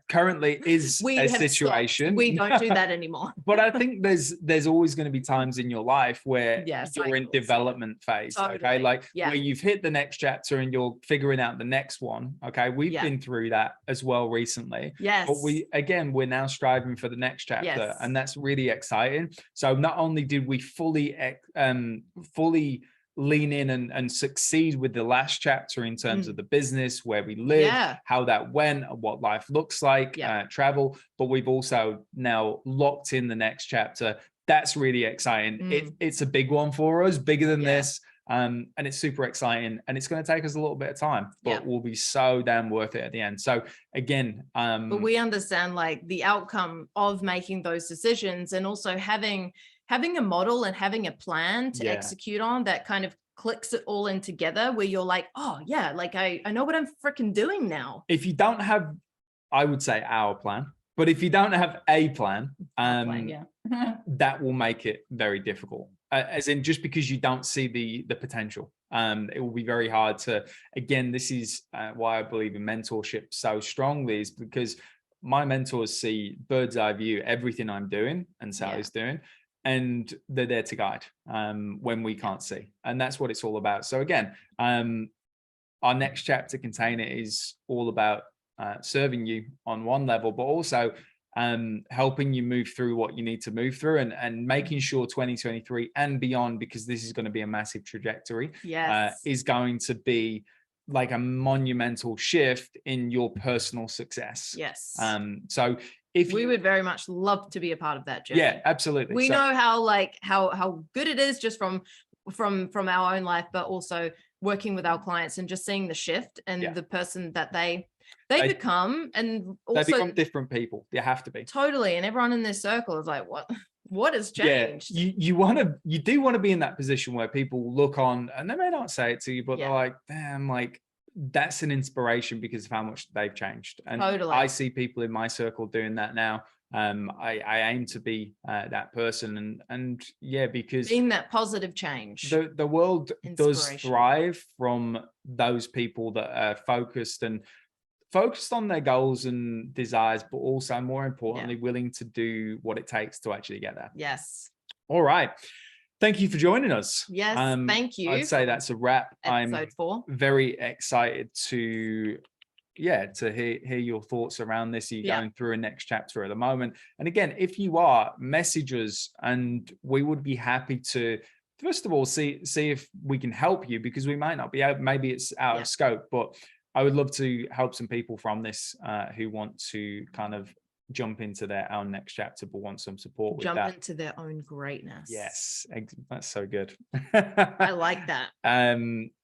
Speaker 1: currently is a situation.
Speaker 2: Stopped. We don't do that anymore.
Speaker 1: But I think there's always going to be times in your life where you're in development phase.
Speaker 2: Totally.
Speaker 1: Okay. Like where you've hit the next chapter and you're figuring out the next one. Okay. We've been through that as well recently.
Speaker 2: Yes.
Speaker 1: But we're now striving for the next chapter. And that's really exciting. So not only did we fully lean in and succeed with the last chapter in terms of the business, where we live, how that went, what life looks like, travel. But we've also now locked in the next chapter. That's really exciting. It's a big one for us, bigger than this. And it's super exciting, and it's going to take us a little bit of time, but will be so damn worth it at the end. So again,
Speaker 2: but we understand like the outcome of making those decisions, and also having a model and having a plan to execute on that kind of clicks it all in together, where you're like, oh yeah, like I know what I'm freaking doing now.
Speaker 1: If you don't have, I would say, our plan, but if you don't have a plan, that will make it very difficult. As in, just because you don't see the potential, it will be very hard to. Again, this is why I believe in mentorship so strongly, is because my mentors see bird's eye view everything I'm doing and Sally's doing, and they're there to guide when we can't see, and that's what it's all about. So again, our next chapter container is all about serving you on one level, but also helping you move through what you need to move through, and making sure 2023 and beyond, because this is going to be a massive trajectory, is going to be like a monumental shift in your personal success. So if
Speaker 2: we would very much love to be a part of that journey.
Speaker 1: Yeah, absolutely.
Speaker 2: We know how good it is just from our own life, but also working with our clients and just seeing the shift and the person that they become, and also
Speaker 1: they become different people. They have to be.
Speaker 2: Totally. And everyone in this circle is like, what has changed?
Speaker 1: You do want to be in that position where people look on, and they may not say it to you, but they're like, damn, like that's an inspiration because of how much they've changed. And I see people in my circle doing that now. I aim to be that person, and because
Speaker 2: being that positive change.
Speaker 1: The world does thrive from those people that are focused on their goals and desires, but also, more importantly, willing to do what it takes to actually get there.
Speaker 2: Yes.
Speaker 1: All right. Thank you for joining us.
Speaker 2: Yes, thank you.
Speaker 1: I'd say that's a wrap.
Speaker 2: Episode 4.
Speaker 1: Very excited to hear your thoughts around this. You're going through a next chapter at the moment. And again, if you are, message us, and we would be happy to, first of all, see if we can help you, because we might not be able, maybe it's out of scope, but I would love to help some people from this who want to kind of jump into their own next chapter, but want some support with that.
Speaker 2: Jump into their own greatness.
Speaker 1: Yes, that's so good.
Speaker 2: I like that.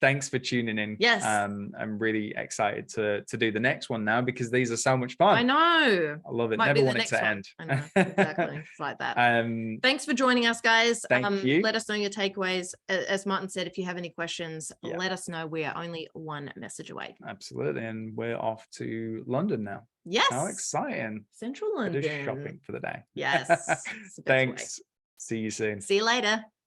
Speaker 1: Thanks for tuning in.
Speaker 2: Yes.
Speaker 1: I'm really excited to do the next one now, because these are so much fun.
Speaker 2: I know.
Speaker 1: I love it. Never want it to end.
Speaker 2: I know, exactly. It's like that. Thanks for joining us, guys.
Speaker 1: Thank you.
Speaker 2: Let us know your takeaways. As Martin said, if you have any questions, let us know. We are only one message away.
Speaker 1: Absolutely. And we're off to London now.
Speaker 2: Yes.
Speaker 1: How exciting.
Speaker 2: Central London.
Speaker 1: Just shopping for the day.
Speaker 2: Yes.
Speaker 1: Thanks. See you soon.
Speaker 2: See you later.